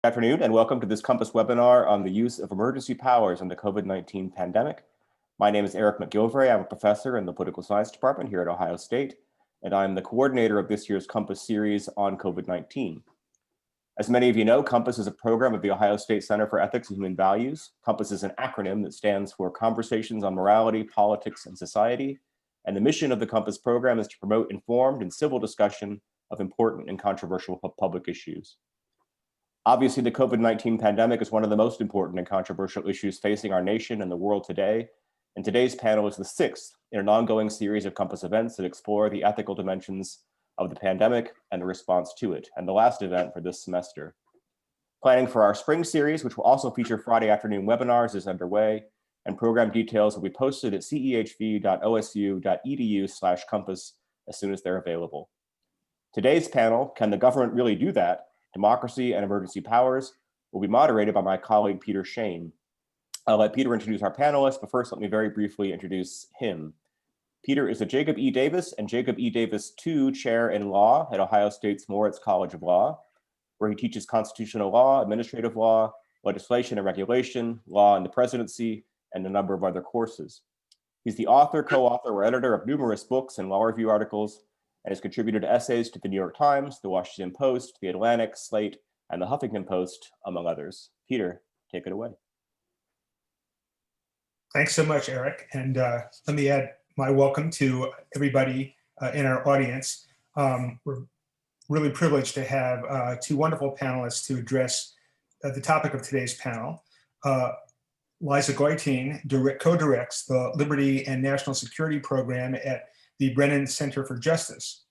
Good afternoon, and welcome to this COMPAS webinar on the use of emergency powers in the COVID-19 pandemic. My name is Eric MacGilvray. I'm a professor in the Political Science Department here at Ohio State, and I'm the coordinator of this year's COMPAS series on COVID-19. As many of you know, COMPAS is a program of the Ohio State Center for Ethics and Human Values. COMPAS is an acronym that stands for Conversations on Morality, Politics, and Society. And the mission of the COMPAS program is to promote informed and civil discussion of important and controversial public issues. Obviously, the COVID-19 pandemic is one of the most important and controversial issues facing our nation and the world today. And today's panel is the sixth in an ongoing series of COMPAS events that explore the ethical dimensions of the pandemic and the response to it, and the last event for this semester. Planning for our spring series, which will also feature Friday afternoon webinars, is underway, and program details will be posted at cehv.osu.edu/COMPAS as soon as they're available. Today's panel, Can the Government Really Do That? Democracy and Emergency Powers, will be moderated by my colleague, Peter Shane. I'll let Peter introduce our panelists, but first let me very briefly introduce him. Peter is a Jacob E. Davis and Jacob E. Davis II Chair in Law at Ohio State's Moritz College of Law, where he teaches constitutional law, administrative law, legislation and regulation, law and the presidency, and a number of other courses. He's the author, co-author, or editor of numerous books and law review articles, and has contributed essays to the New York Times, the Washington Post, the Atlantic, Slate, and the Huffington Post, among others. Peter, take it away. Thanks so much, Eric. And let me add my welcome to everybody in our audience. We're really privileged to have two wonderful panelists to address the topic of today's panel. Liza Goitein co-directs the Liberty and National Security Program at the Brennan Center for Justice.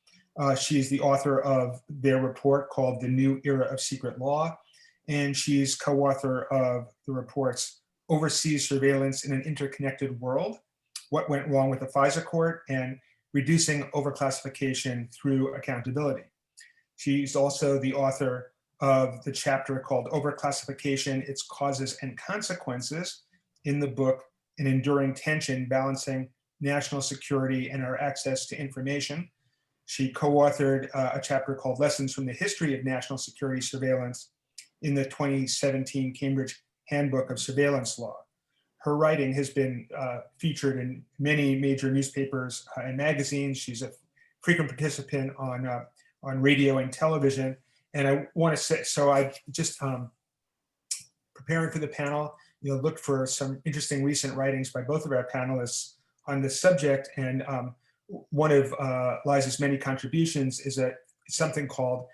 She's the author of their report called The New Era of Secret Law, and she's co-author of the reports Overseas Surveillance in an Interconnected World, What Went Wrong with the FISA Court, and Reducing Overclassification Through Accountability. She's also the author of the chapter called Overclassification, Its Causes and Consequences in the book An Enduring Tension Balancing National Security and Our Access to Information. She co-authored a chapter called Lessons from the History of National Security Surveillance in the 2017 Cambridge Handbook of Surveillance Law. Her writing has been featured in many major newspapers and magazines. She's a frequent participant on radio and television. And I want to say, so I just preparing for the panel, looked for some interesting recent writings by both of our panelists on this subject, and one of Liza's many contributions is something called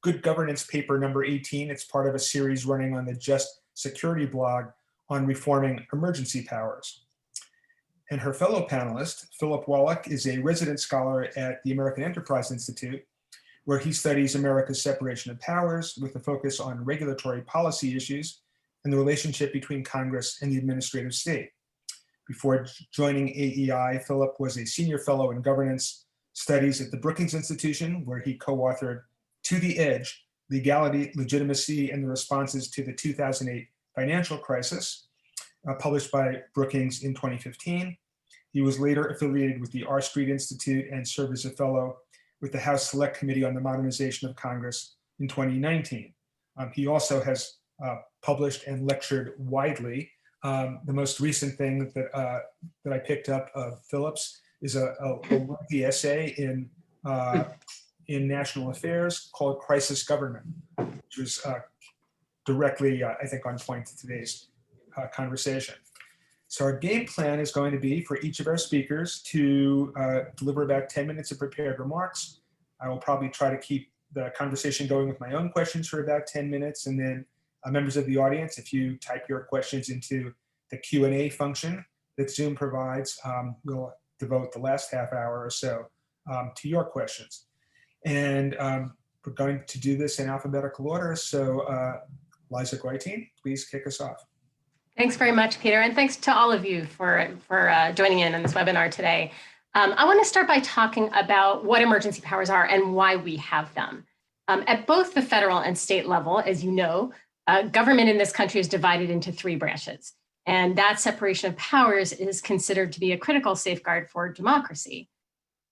Good Governance Paper number 18. It's part of a series running on the Just Security blog on reforming emergency powers. And her fellow panelist, Philip Wallach, is a resident scholar at the American Enterprise Institute, where he studies America's separation of powers with a focus on regulatory policy issues and the relationship between Congress and the administrative state. Before joining AEI, Philip was a senior fellow in governance studies at the Brookings Institution, where he co-authored To the Edge, Legality, Legitimacy, and the Responses to the 2008 Financial Crisis, published by Brookings in 2015. He was later affiliated with the R Street Institute and served as a fellow with the House Select Committee on the Modernization of Congress in 2019. He also has published and lectured widely. The most recent thing that I picked up of Philip's is a lengthy essay in National Affairs called Crisis Government, which was directly, I think, on point to today's conversation. So our game plan is going to be for each of our speakers to deliver about 10 minutes of prepared remarks. I will probably try to keep the conversation going with my own questions for about 10 minutes, and then members of the audience, if you type your questions into the Q&A function that Zoom provides, we'll devote the last half hour or so to your questions. And we're going to do this in alphabetical order. So Liza Goitein, please kick us off. Thanks very much, Peter, and thanks to all of you for joining in on this webinar today. I want to start by talking about what emergency powers are and why we have them. At both the federal and state level, as you know, government in this country is divided into three branches, and that separation of powers is considered to be a critical safeguard for democracy.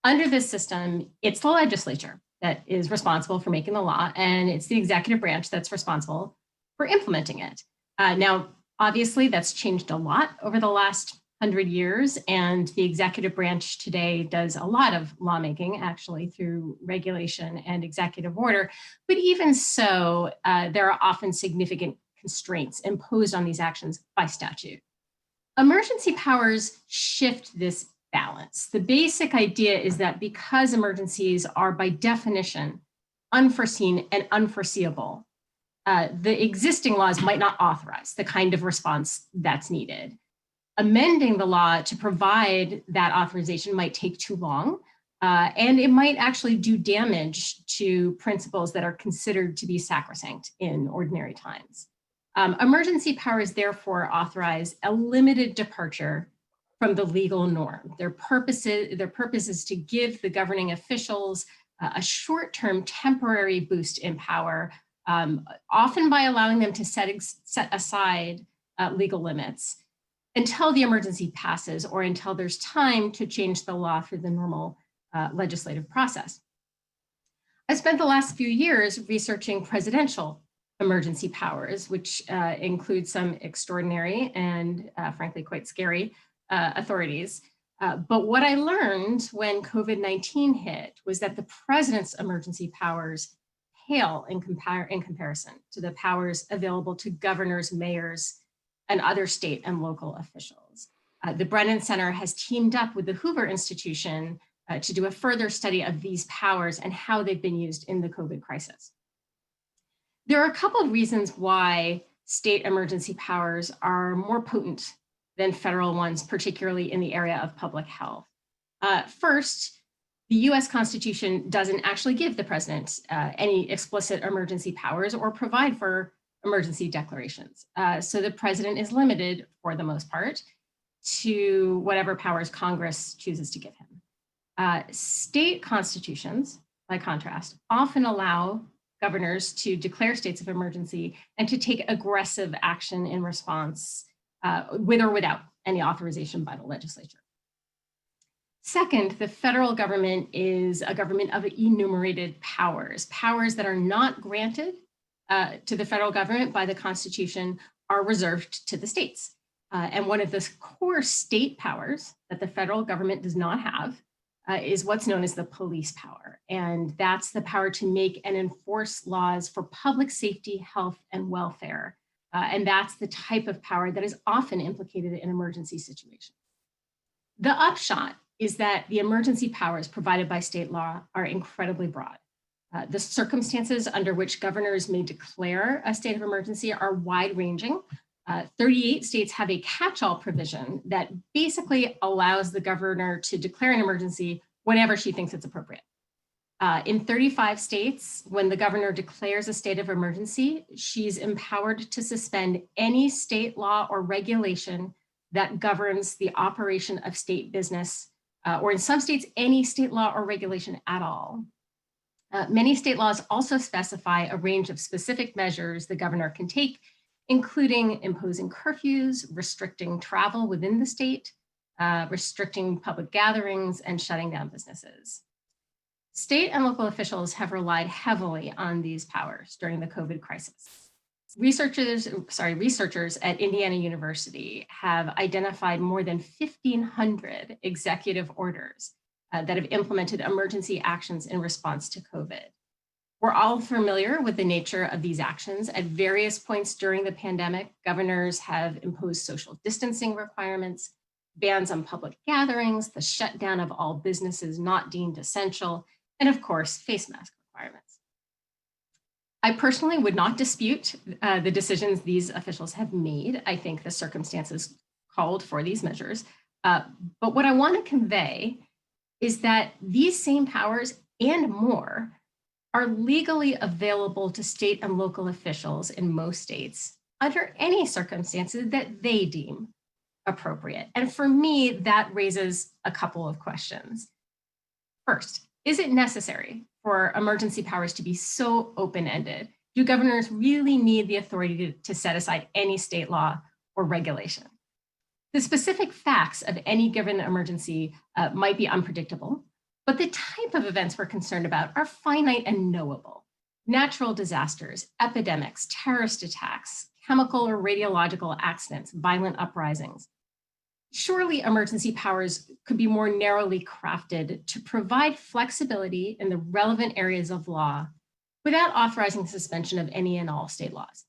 Under this system, it's the legislature that is responsible for making the law, and it's the executive branch that's responsible for implementing it. Now, obviously, that's changed a lot over the last 100 years, and the executive branch today does a lot of lawmaking, actually, through regulation and executive order. But even so, there are often significant constraints imposed on these actions by statute. Emergency powers shift this balance. The basic idea is that because emergencies are by definition unforeseen and unforeseeable, the existing laws might not authorize the kind of response that's needed. Amending the law to provide that authorization might take too long, and it might actually do damage to principles that are considered to be sacrosanct in ordinary times. Emergency powers therefore authorize a limited departure from the legal norm. Their purpose is to give the governing officials a short-term temporary boost in power, often by allowing them to set aside legal limits until the emergency passes or until there's time to change the law through the normal legislative process. I spent the last few years researching presidential emergency powers, which include some extraordinary and frankly quite scary authorities. But what I learned when COVID-19 hit was that the president's emergency powers pale in comparison to the powers available to governors, mayors, and other state and local officials. The Brennan Center has teamed up with the Hoover Institution to do a further study of these powers and how they've been used in the COVID crisis. There are a couple of reasons why state emergency powers are more potent than federal ones, particularly in the area of public health. First, the US Constitution doesn't actually give the president any explicit emergency powers or provide for emergency declarations. So the president is limited, for the most part, to whatever powers Congress chooses to give him. State constitutions, by contrast, often allow governors to declare states of emergency and to take aggressive action in response, with or without any authorization by the legislature. Second, the federal government is a government of enumerated powers. Powers that are not granted to the federal government by the Constitution are reserved to the states. And one of the core state powers that the federal government does not have is what's known as the police power. And that's the power to make and enforce laws for public safety, health, and welfare. And that's the type of power that is often implicated in emergency situations. The upshot is that the emergency powers provided by state law are incredibly broad. The circumstances under which governors may declare a state of emergency are wide-ranging. 38 states have a catch-all provision that basically allows the governor to declare an emergency whenever she thinks it's appropriate. In 35 states, when the governor declares a state of emergency, she's empowered to suspend any state law or regulation that governs the operation of state business, or in some states, any state law or regulation at all. Many state laws also specify a range of specific measures the governor can take, including imposing curfews, restricting travel within the state, restricting public gatherings, and shutting down businesses. State and local officials have relied heavily on these powers during the COVID crisis. Researchers at Indiana University have identified more than 1,500 executive orders that have implemented emergency actions in response to COVID. We're all familiar with the nature of these actions. At various points during the pandemic, governors have imposed social distancing requirements, bans on public gatherings, the shutdown of all businesses not deemed essential, and of course, face mask requirements. I personally would not dispute the decisions these officials have made. I think the circumstances called for these measures. But what I want to convey is that these same powers and more are legally available to state and local officials in most states under any circumstances that they deem appropriate. And for me, that raises a couple of questions. First, is it necessary for emergency powers to be so open-ended? Do governors really need the authority to set aside any state law or regulation? The specific facts of any given emergency might be unpredictable, But the type of events we're concerned about are finite and knowable. Natural disasters, epidemics, terrorist attacks, chemical or radiological accidents, violent uprisings. Surely emergency powers could be more narrowly crafted to provide flexibility in the relevant areas of law without authorizing suspension of any and all state laws.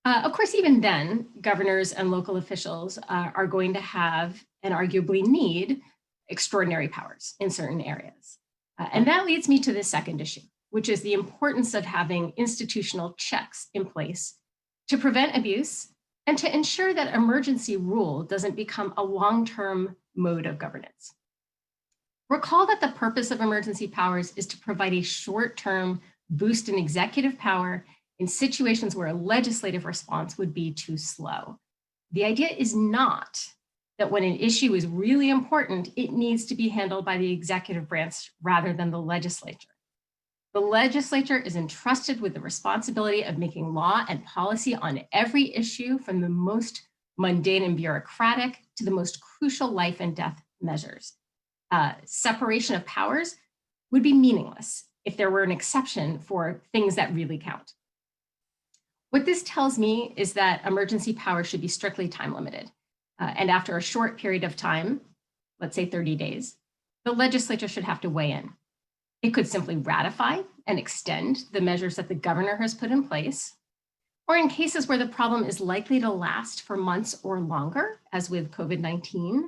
Of course, even then, governors and local officials are going to have and arguably need extraordinary powers in certain areas. And that leads me to the second issue, which is the importance of having institutional checks in place to prevent abuse and to ensure that emergency rule doesn't become a long-term mode of governance. Recall that the purpose of emergency powers is to provide a short-term boost in executive power in situations where a legislative response would be too slow. The idea is not that when an issue is really important, it needs to be handled by the executive branch rather than the legislature. The legislature is entrusted with the responsibility of making law and policy on every issue, from the most mundane and bureaucratic to the most crucial life and death measures. Separation of powers would be meaningless if there were an exception for things that really count. What this tells me is that emergency powers should be strictly time limited. And after a short period of time, let's say 30 days, the legislature should have to weigh in. It could simply ratify and extend the measures that the governor has put in place, or in cases where the problem is likely to last for months or longer, as with COVID-19,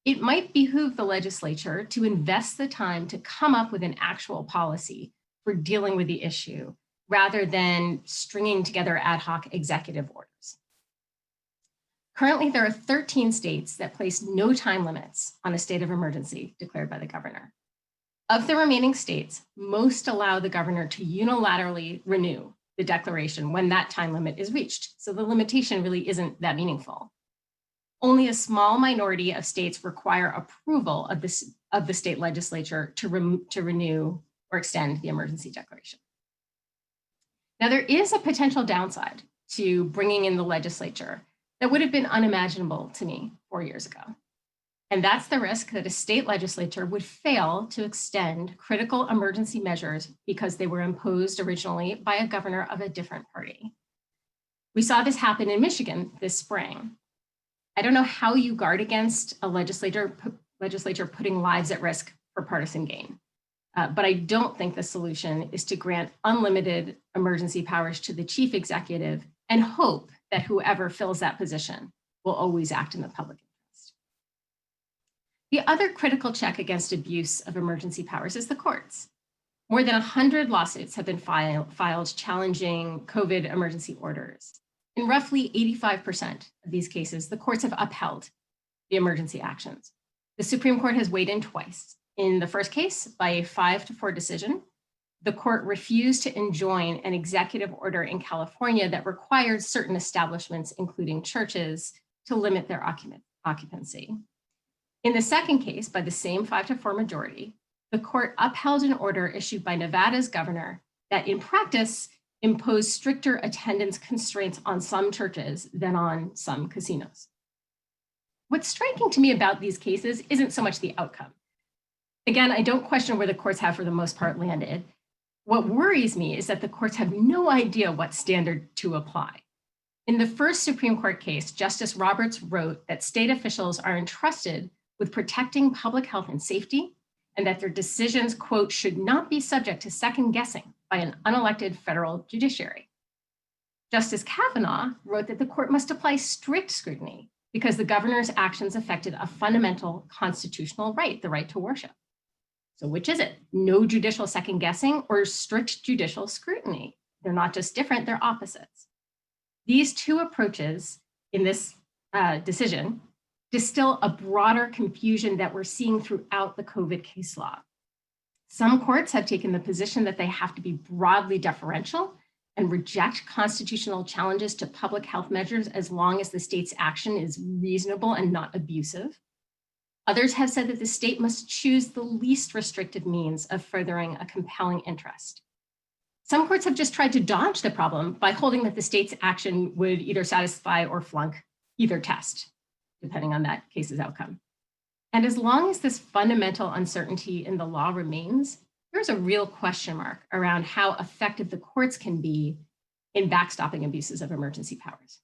it might behoove the legislature to invest the time to come up with an actual policy for dealing with the issue, rather than stringing together ad hoc executive orders. Currently, there are 13 states that place no time limits on a state of emergency declared by the governor. Of the remaining states, most allow the governor to unilaterally renew the declaration when that time limit is reached. So the limitation really isn't that meaningful. Only a small minority of states require approval of the state legislature to renew or extend the emergency declaration. Now, there is a potential downside to bringing in the legislature that would have been unimaginable to me 4 years ago. And that's the risk that a state legislature would fail to extend critical emergency measures because they were imposed originally by a governor of a different party. We saw this happen in Michigan this spring. I don't know how you guard against a legislature putting lives at risk for partisan gain. But I don't think the solution is to grant unlimited emergency powers to the chief executive and hope that whoever fills that position will always act in the public interest. The other critical check against abuse of emergency powers is the courts. More than 100 lawsuits have been filed challenging COVID emergency orders. In roughly 85% of these cases, the courts have upheld the emergency actions. The Supreme Court has weighed in twice. In the first case, by a 5-4 decision, the court refused to enjoin an executive order in California that required certain establishments, including churches, to limit their occupancy. In the second case, by the same 5-4 majority, the court upheld an order issued by Nevada's governor that in practice imposed stricter attendance constraints on some churches than on some casinos. What's striking to me about these cases isn't so much the outcome. Again, I don't question where the courts have for the most part landed. What worries me is that the courts have no idea what standard to apply. In the first Supreme Court case, Justice Roberts wrote that state officials are entrusted with protecting public health and safety, and that their decisions, quote, should not be subject to second guessing by an unelected federal judiciary. Justice Kavanaugh wrote that the court must apply strict scrutiny because the governor's actions affected a fundamental constitutional right, the right to worship. So which is it? No judicial second guessing or strict judicial scrutiny? They're not just different, they're opposites. These two approaches in this decision distill a broader confusion that we're seeing throughout the COVID case law. Some courts have taken the position that they have to be broadly deferential and reject constitutional challenges to public health measures as long as the state's action is reasonable and not abusive. Others have said that the state must choose the least restrictive means of furthering a compelling interest. Some courts have just tried to dodge the problem by holding that the state's action would either satisfy or flunk either test, depending on that case's outcome. And as long as this fundamental uncertainty in the law remains, there's a real question mark around how effective the courts can be in backstopping abuses of emergency powers.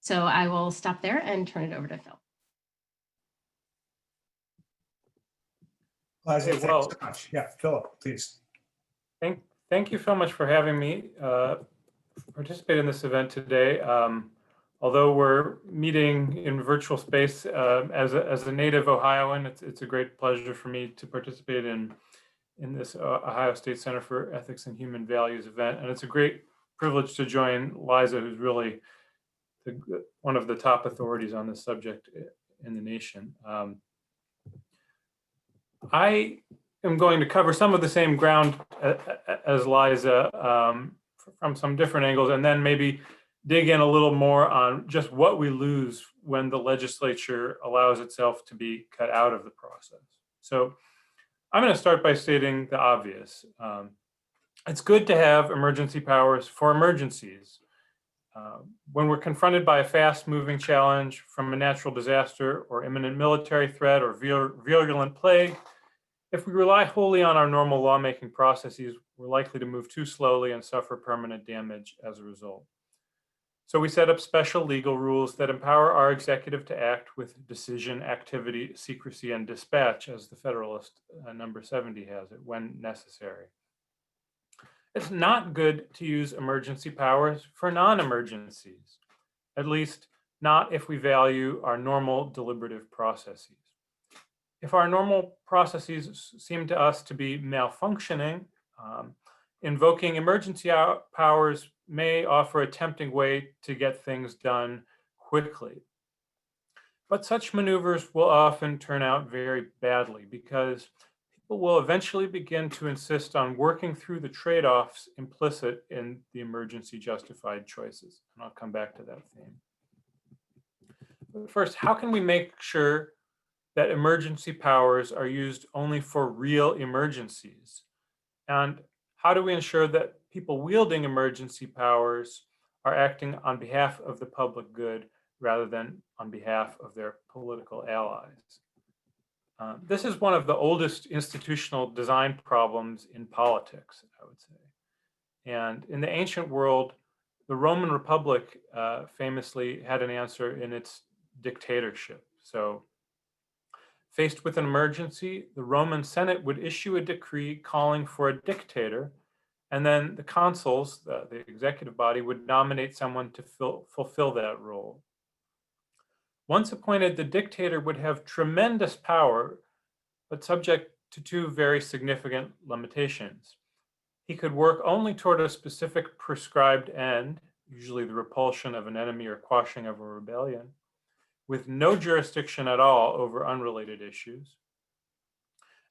So I will stop there and turn it over to Phil. Liza, Hey, thanks well, so much. Yeah, Philip, please. Thank you so much for having me participate in this event today. Although we're meeting in virtual space, as a native Ohioan, it's a great pleasure for me to participate in this Ohio State Center for Ethics and Human Values event. And it's a great privilege to join Liza, who's really one of the top authorities on this subject in the nation. I am going to cover some of the same ground as Liza from some different angles, and then maybe dig in a little more on just what we lose when the legislature allows itself to be cut out of the process. So I'm going to start by stating the obvious. It's good to have emergency powers for emergencies. When we're confronted by a fast-moving challenge from a natural disaster or imminent military threat or virulent plague, if we rely wholly on our normal lawmaking processes, we're likely to move too slowly and suffer permanent damage as a result. So we set up special legal rules that empower our executive to act with decision, activity, secrecy, and dispatch, as the Federalist number 70 has it, when necessary. It's not good to use emergency powers for non-emergencies, at least not if we value our normal deliberative processes. If our normal processes seem to us to be malfunctioning, invoking emergency powers may offer a tempting way to get things done quickly. But such maneuvers will often turn out very badly because people will eventually begin to insist on working through the trade-offs implicit in the emergency justified choices. And I'll come back to that theme. But first, how can we make sure that emergency powers are used only for real emergencies? And how do we ensure that people wielding emergency powers are acting on behalf of the public good rather than on behalf of their political allies? This is one of the oldest institutional design problems in politics, I would say. And in the ancient world, the Roman Republic famously had an answer in its dictatorship. So faced with an emergency, the Roman Senate would issue a decree calling for a dictator, and then the consuls, the executive body, would nominate someone to fulfill that role. Once appointed, the dictator would have tremendous power, but subject to two very significant limitations. He could work only toward a specific prescribed end, usually the repulsion of an enemy or quashing of a rebellion, with no jurisdiction at all over unrelated issues.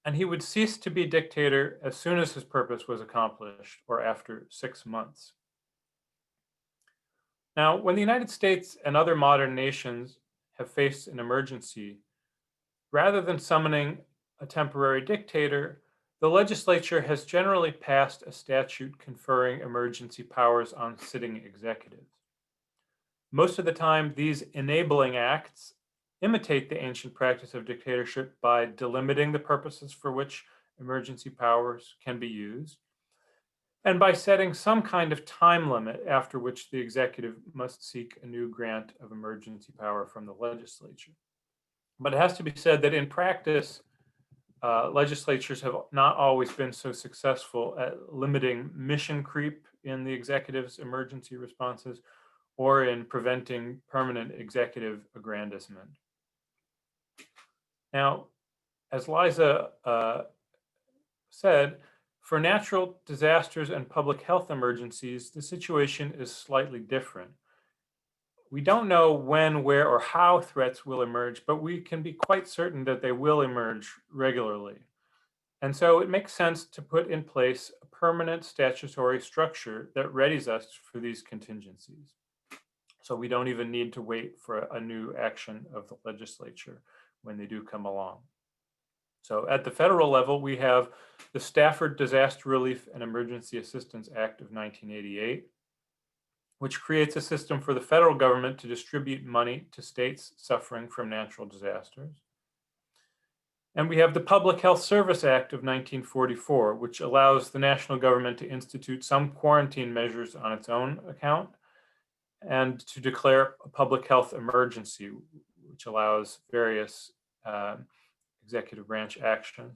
And he would cease to be dictator as soon as his purpose was accomplished, or after 6 months. Now, when the United States and other modern nations have faced an emergency, rather than summoning a temporary dictator, the legislature has generally passed a statute conferring emergency powers on sitting executives. Most of the time, these enabling acts imitate the ancient practice of dictatorship by delimiting the purposes for which emergency powers can be used, and by setting some kind of time limit after which the executive must seek a new grant of emergency power from the legislature. But it has to be said that in practice, legislatures have not always been so successful at limiting mission creep in the executive's emergency responses or in preventing permanent executive aggrandizement. Now, as Liza said, for natural disasters and public health emergencies, the situation is slightly different. We don't know when, where, or how threats will emerge, but we can be quite certain that they will emerge regularly. And so it makes sense to put in place a permanent statutory structure that readies us for these contingencies. So we don't even need to wait for a new action of the legislature when they do come along. So at the federal level, we have the Stafford Disaster Relief and Emergency Assistance Act of 1988, which creates a system for the federal government to distribute money to states suffering from natural disasters. And we have the Public Health Service Act of 1944, which allows the national government to institute some quarantine measures on its own account and to declare a public health emergency, which allows various executive branch action.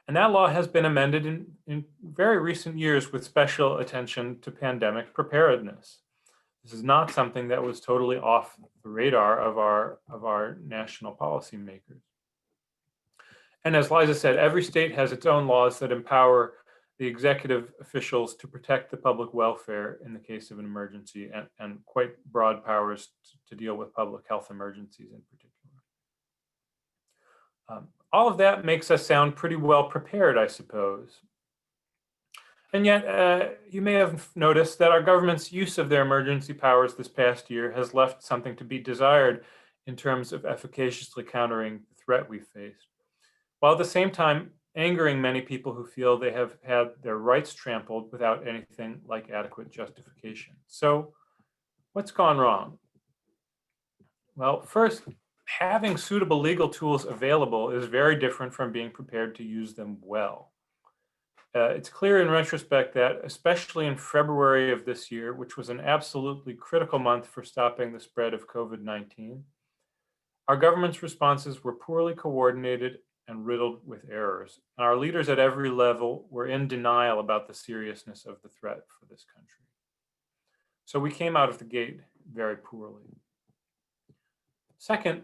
And that law has been amended in very recent years with special attention to pandemic preparedness. This is not something that was totally off the radar of our national policymakers. And as Liza said, every state has its own laws that empower the executive officials to protect the public welfare in the case of an emergency, and quite broad powers to deal with public health emergencies in particular. All of that makes us sound pretty well prepared, I suppose. And yet, you may have noticed that our government's use of their emergency powers this past year has left something to be desired in terms of efficaciously countering the threat we faced, while at the same time angering many people who feel they have had their rights trampled without anything like adequate justification. So, what's gone wrong? Well, first, having suitable legal tools available is very different from being prepared to use them well. It's clear in retrospect that, especially in February of this year, which was an absolutely critical month for stopping the spread of COVID-19, our government's responses were poorly coordinated and riddled with errors. And our leaders at every level were in denial about the seriousness of the threat for this country. So we came out of the gate very poorly. Second,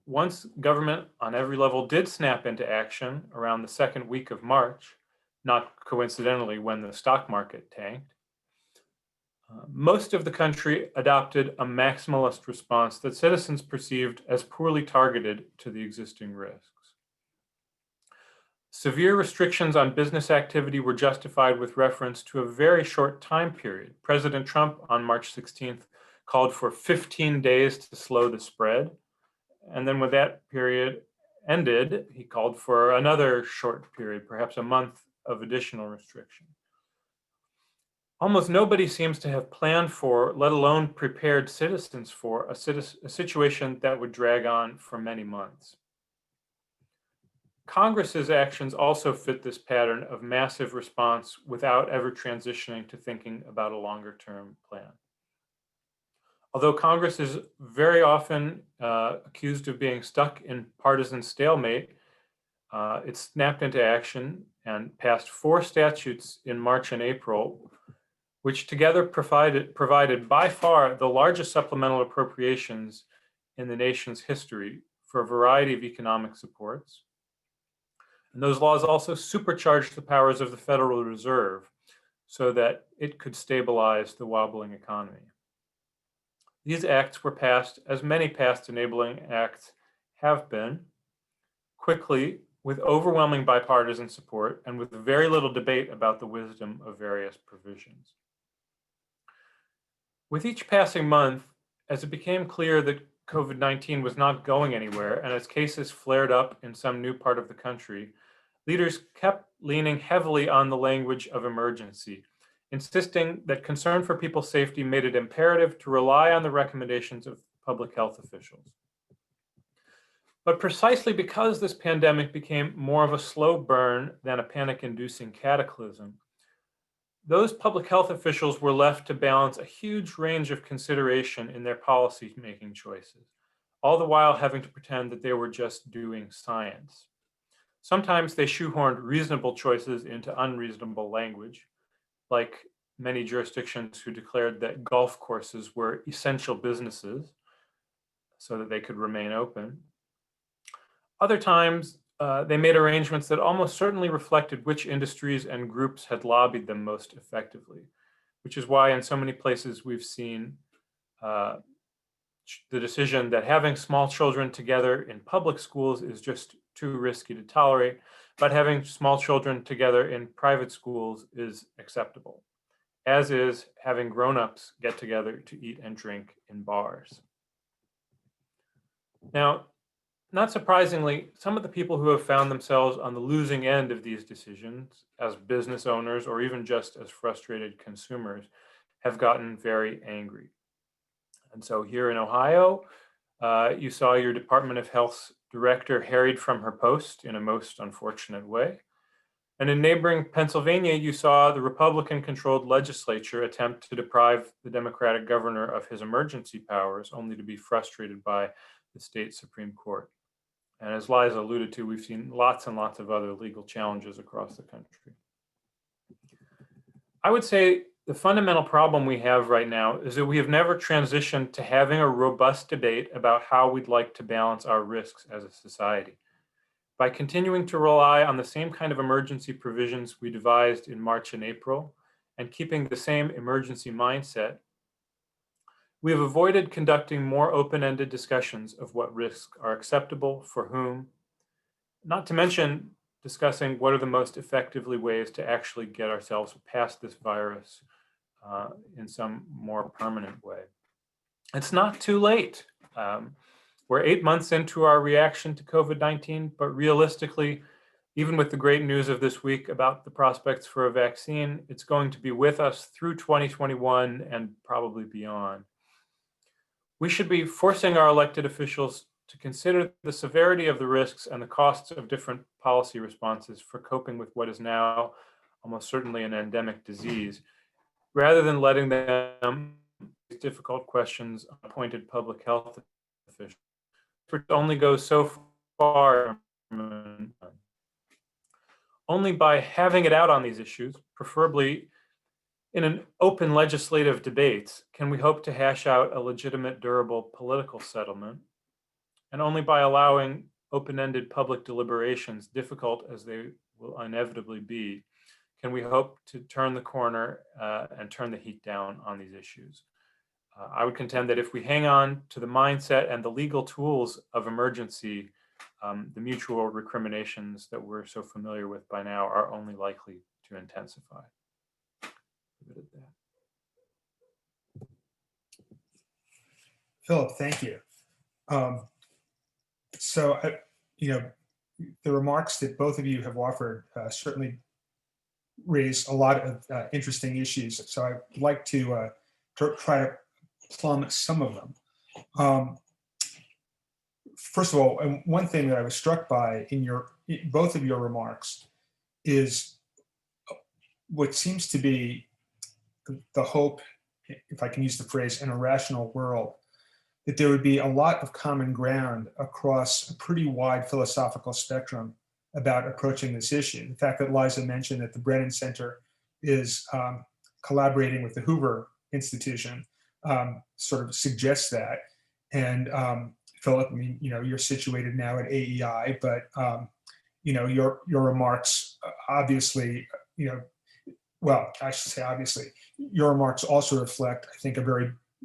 once government on every level did snap into action around the second week of March, not coincidentally when the stock market tanked, most of the country adopted a maximalist response that citizens perceived as poorly targeted to the existing risks. Severe restrictions on business activity were justified with reference to a very short time period. President Trump on March 16th called for 15 days to slow the spread. And then when that period ended, he called for another short period, perhaps a month of additional restriction. Almost nobody seems to have planned for, let alone prepared citizens for, a situation that would drag on for many months. Congress's actions also fit this pattern of massive response without ever transitioning to thinking about a longer-term plan. Although Congress is very often accused of being stuck in partisan stalemate, it snapped into action and passed 4 statutes in March and April, which together provided by far the largest supplemental appropriations in the nation's history for a variety of economic supports. And those laws also supercharged the powers of the Federal Reserve so that it could stabilize the wobbling economy. These acts were passed, as many past enabling acts have been, quickly, with overwhelming bipartisan support and with very little debate about the wisdom of various provisions. With each passing month, as it became clear that COVID-19 was not going anywhere, and as cases flared up in some new part of the country, leaders kept leaning heavily on the language of emergency, insisting that concern for people's safety made it imperative to rely on the recommendations of public health officials. But precisely because this pandemic became more of a slow burn than a panic-inducing cataclysm, those public health officials were left to balance a huge range of consideration in their policy-making choices, all the while having to pretend that they were just doing science. Sometimes they shoehorned reasonable choices into unreasonable language, like many jurisdictions who declared that golf courses were essential businesses so that they could remain open. Other times, they made arrangements that almost certainly reflected which industries and groups had lobbied them most effectively, which is why in so many places we've seen the decision that having small children together in public schools is just too risky to tolerate, but having small children together in private schools is acceptable, as is having grown-ups get together to eat and drink in bars. Now, not surprisingly, some of the people who have found themselves on the losing end of these decisions, as business owners or even just as frustrated consumers, have gotten very angry. And so here in Ohio, you saw your Department of Health's director harried from her post in a most unfortunate way. And in neighboring Pennsylvania, you saw the Republican-controlled legislature attempt to deprive the Democratic governor of his emergency powers, only to be frustrated by the state Supreme Court. And as Liza alluded to, we've seen lots and lots of other legal challenges across the country. I would say the fundamental problem we have right now is that we have never transitioned to having a robust debate about how we'd like to balance our risks as a society. By continuing to rely on the same kind of emergency provisions we devised in March and April, and keeping the same emergency mindset, we have avoided conducting more open-ended discussions of what risks are acceptable for whom, not to mention discussing what are the most effectively ways to actually get ourselves past this virus in some more permanent way. It's not too late. We're 8 months into our reaction to COVID-19, but realistically, even with the great news of this week about the prospects for a vaccine, it's going to be with us through 2021 and probably beyond. We should be forcing our elected officials to consider the severity of the risks and the costs of different policy responses for coping with what is now almost certainly an endemic disease, rather than letting them ask difficult questions on appointed public health officials. It only goes so far. Only by having it out on these issues, preferably in an open legislative debate, can we hope to hash out a legitimate, durable political settlement. And only by allowing open-ended public deliberations, difficult as they will inevitably be, can we hope to turn the corner and turn the heat down on these issues. I would contend that if we hang on to the mindset and the legal tools of emergency, the mutual recriminations that we're so familiar with by now are only likely to intensify. Leave it at that. Philip, thank you. The remarks that both of you have offered certainly raise a lot of interesting issues. So I'd like to try to plumb some of them. First of all, and one thing that I was struck by in both of your remarks is what seems to be the hope, if I can use the phrase, in a rational world, that there would be a lot of common ground across a pretty wide philosophical spectrum about approaching this issue. The fact that Liza mentioned that the Brennan Center is collaborating with the Hoover Institution sort of suggests that. And Philip, I mean, you're situated now at AEI, but your remarks obviously, well, I should say obviously, your remarks also reflect, I think,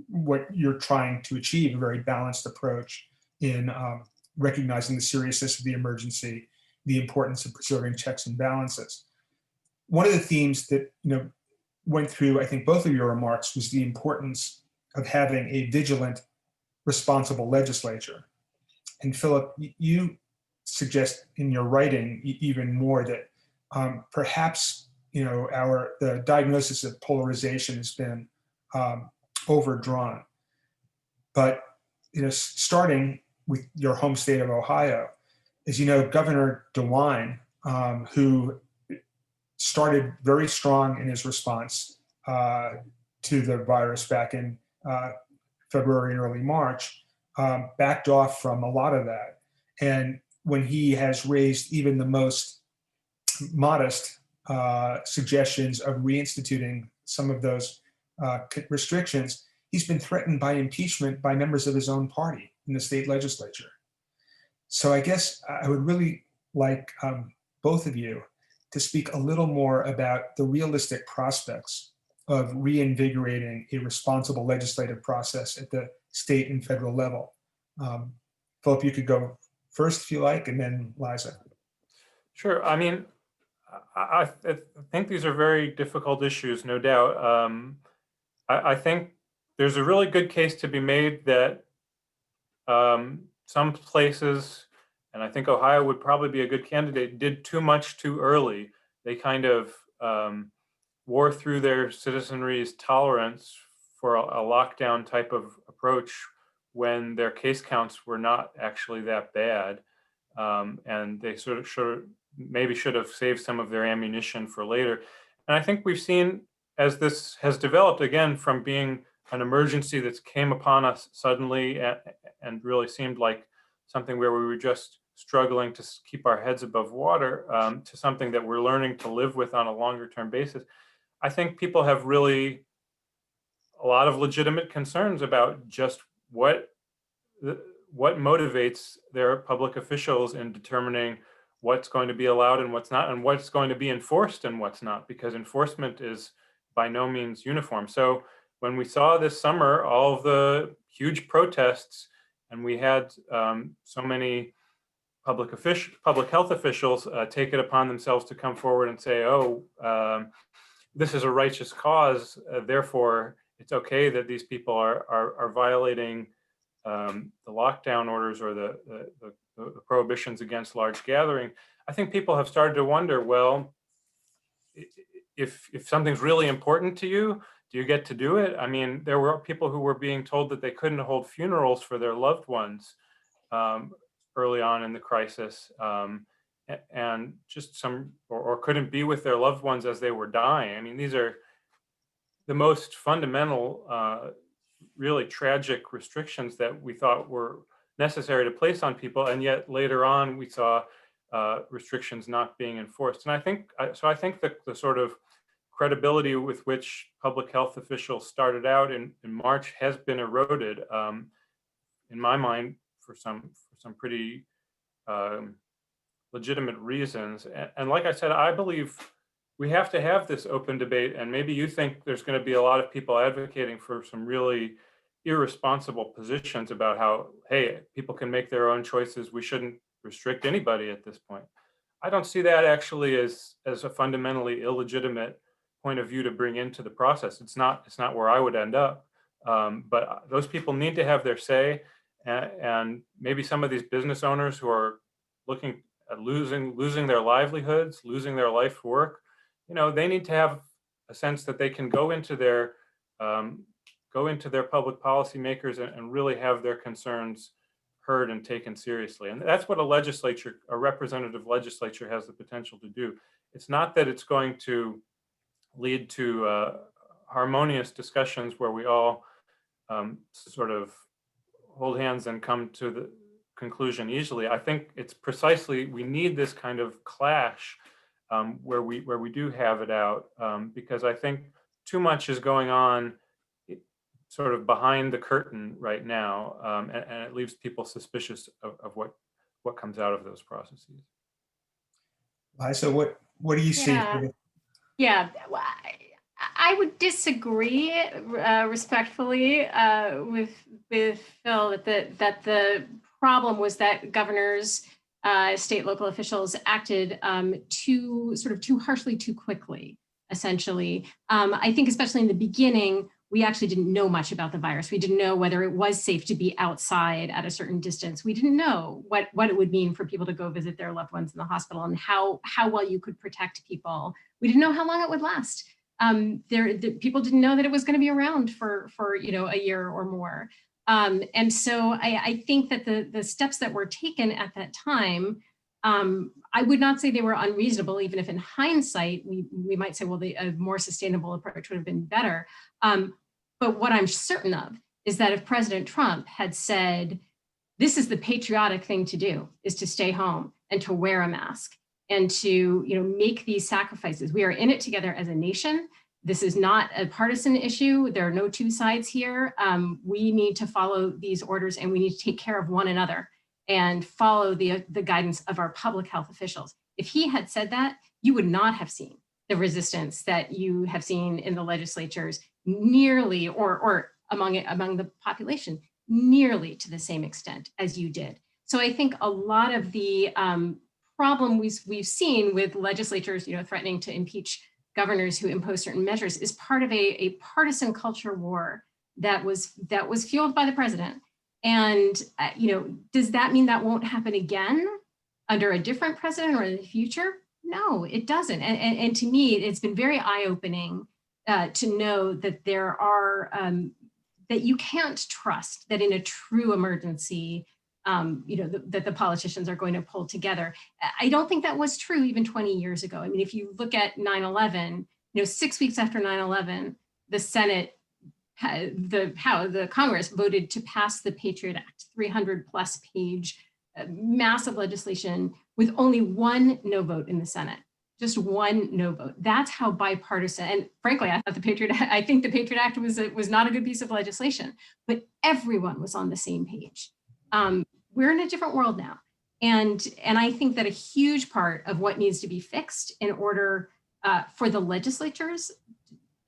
what you're trying to achieve, a very balanced approach in recognizing the seriousness of the emergency, the importance of preserving checks and balances. One of the themes that went through, I think, both of your remarks was the importance of having a vigilant, responsible legislature. And Philip, you suggest in your writing even more that perhaps the diagnosis of polarization has been overdrawn. But starting with your home state of Ohio, as you know, Governor DeWine, who started very strong in his response to the virus back in February and early March, backed off from a lot of that. And when he has raised even the most modest suggestions of reinstituting some of those restrictions, he's been threatened by impeachment by members of his own party in the state legislature. So I guess I would really like both of you to speak a little more about the realistic prospects of reinvigorating a responsible legislative process at the state and federal level. Philip, you could go first if you like, and then Liza. Sure. I mean, I think these are very difficult issues, no doubt. I think there's a really good case to be made that some places, and I think Ohio would probably be a good candidate, did too much too early. They kind of wore through their citizenry's tolerance for a lockdown type of approach when their case counts were not actually that bad. and they sort of maybe should have saved some of their ammunition for later. And I think we've seen, as this has developed again from being an emergency that came upon us suddenly and really seemed like something where we were just struggling to keep our heads above water, to something that we're learning to live with on a longer term basis. I think people have really a lot of legitimate concerns about just what motivates their public officials in determining what's going to be allowed and what's not, and what's going to be enforced and what's not, because enforcement is by no means uniform. So when we saw this summer all of the huge protests, and we had so many public health officials take it upon themselves to come forward and say, oh, this is a righteous cause, therefore it's okay that these people are violating the lockdown orders or the prohibitions against large gathering. I think people have started to wonder, well, if something's really important to you, do you get to do it? I mean, there were people who were being told that they couldn't hold funerals for their loved ones early on in the crisis, and just or couldn't be with their loved ones as they were dying. I mean, these are the most fundamental, really tragic restrictions that we thought were necessary to place on people, and yet later on we saw restrictions not being enforced. And I think that the sort of credibility with which public health officials started out in March has been eroded, in my mind, for some pretty legitimate reasons. And like I said, I believe we have to have this open debate, and maybe you think there's going to be a lot of people advocating for some really irresponsible positions about how, hey, people can make their own choices, we shouldn't restrict anybody at this point. I don't see that actually as a fundamentally illegitimate point of view to bring into the process. It's not where I would end up, but those people need to have their say, and maybe some of these business owners who are looking at losing their livelihoods, losing their life work, they need to have a sense that they can go into their public policy makers and really have their concerns heard and taken seriously. And that's what a representative legislature has the potential to do. It's not that it's going to lead to harmonious discussions where we all sort of hold hands and come to the conclusion easily. I think it's precisely, we need this kind of clash where we do have it out, because I think too much is going on sort of behind the curtain right now, and it leaves people suspicious of what comes out of those processes. So what do you see? Yeah, I would disagree respectfully with Phil that the problem was that governors, state, local officials acted too harshly, too quickly, essentially. I think especially in the beginning, we actually didn't know much about the virus. We didn't know whether it was safe to be outside at a certain distance. We didn't know what it would mean for people to go visit their loved ones in the hospital and how well you could protect people. We didn't know how long it would last. People didn't know that it was going to be around for a year or more. And so I think that the steps that were taken at that time, I would not say they were unreasonable, even if in hindsight, we might say, well, a more sustainable approach would have been better. But what I'm certain of is that if President Trump had said, this is the patriotic thing to do, is to stay home and to wear a mask and to make these sacrifices. We are in it together as a nation. This is not a partisan issue. There are no two sides here. We need to follow these orders, and we need to take care of one another and follow the guidance of our public health officials. If he had said that, you would not have seen the resistance that you have seen in the legislatures nearly, or among the population, nearly to the same extent as you did. So I think a lot of the problem we've seen with legislatures, threatening to impeach governors who impose certain measures is part of a partisan culture war that was fueled by the president. And does that mean that won't happen again under a different president or in the future? No, it doesn't. And to me, it's been very eye-opening to know that there are that you can't trust that in a true emergency, that the politicians are going to pull together. I don't think that was true even 20 years ago. I mean, if you look at 9/11, 6 weeks after 9/11, the Senate, the Congress voted to pass the Patriot Act, 300+ page massive legislation with only one no vote in the Senate. Just one no vote. That's how bipartisan. And frankly, I think the Patriot Act was not a good piece of legislation, but everyone was on the same page. We're in a different world now, and I think that a huge part of what needs to be fixed in order for the legislatures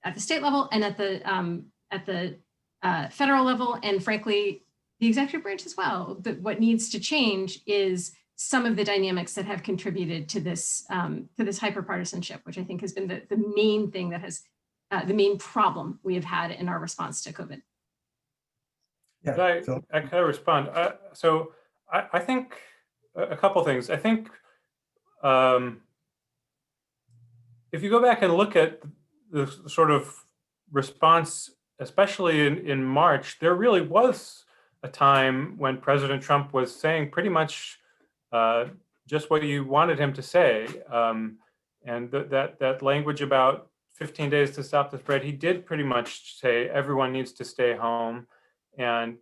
at the state level and at the federal level, and frankly, the executive branch as well. What needs to change is some of the dynamics that have contributed to this hyperpartisanship, which I think has been the main thing that has the main problem we have had in our response to COVID. Yeah, I kind of respond. So I think a couple things. I think if you go back and look at the sort of response, especially in March, there really was a time when President Trump was saying pretty much just what you wanted him to say. And that language about 15 days to stop the spread, he did pretty much say everyone needs to stay home. And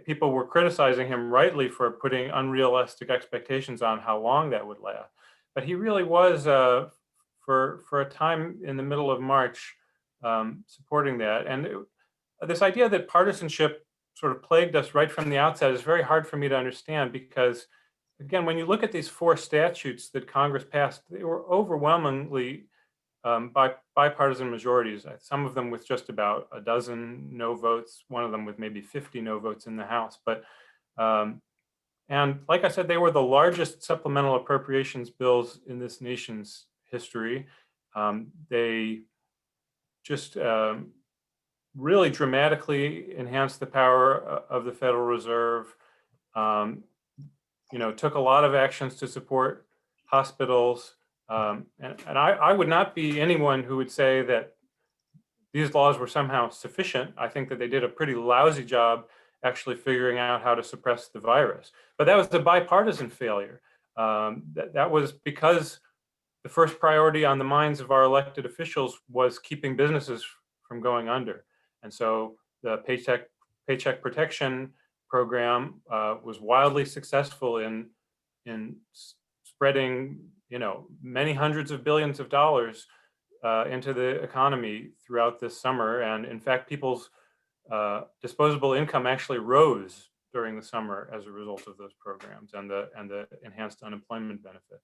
people were criticizing him rightly for putting unrealistic expectations on how long that would last. But he really was, for a time in the middle of March, supporting that. And this idea that partisanship sort of plagued us right from the outset is very hard for me to understand, because again, when you look at these 4 statutes that Congress passed, they were overwhelmingly bipartisan majorities, some of them with just about a dozen no votes, one of them with maybe 50 no votes in the House. But and like I said, they were the largest supplemental appropriations bills in this nation's history. They just really dramatically enhanced the power of the Federal Reserve, took a lot of actions to support hospitals. And I would not be anyone who would say that these laws were somehow sufficient. I think that they did a pretty lousy job actually figuring out how to suppress the virus. But that was a bipartisan failure. That was because the first priority on the minds of our elected officials was keeping businesses from going under. And so the Paycheck Protection Program was wildly successful in spreading, many hundreds of billions of dollars into the economy throughout this summer. And in fact, people's disposable income actually rose during the summer as a result of those programs and the enhanced unemployment benefit.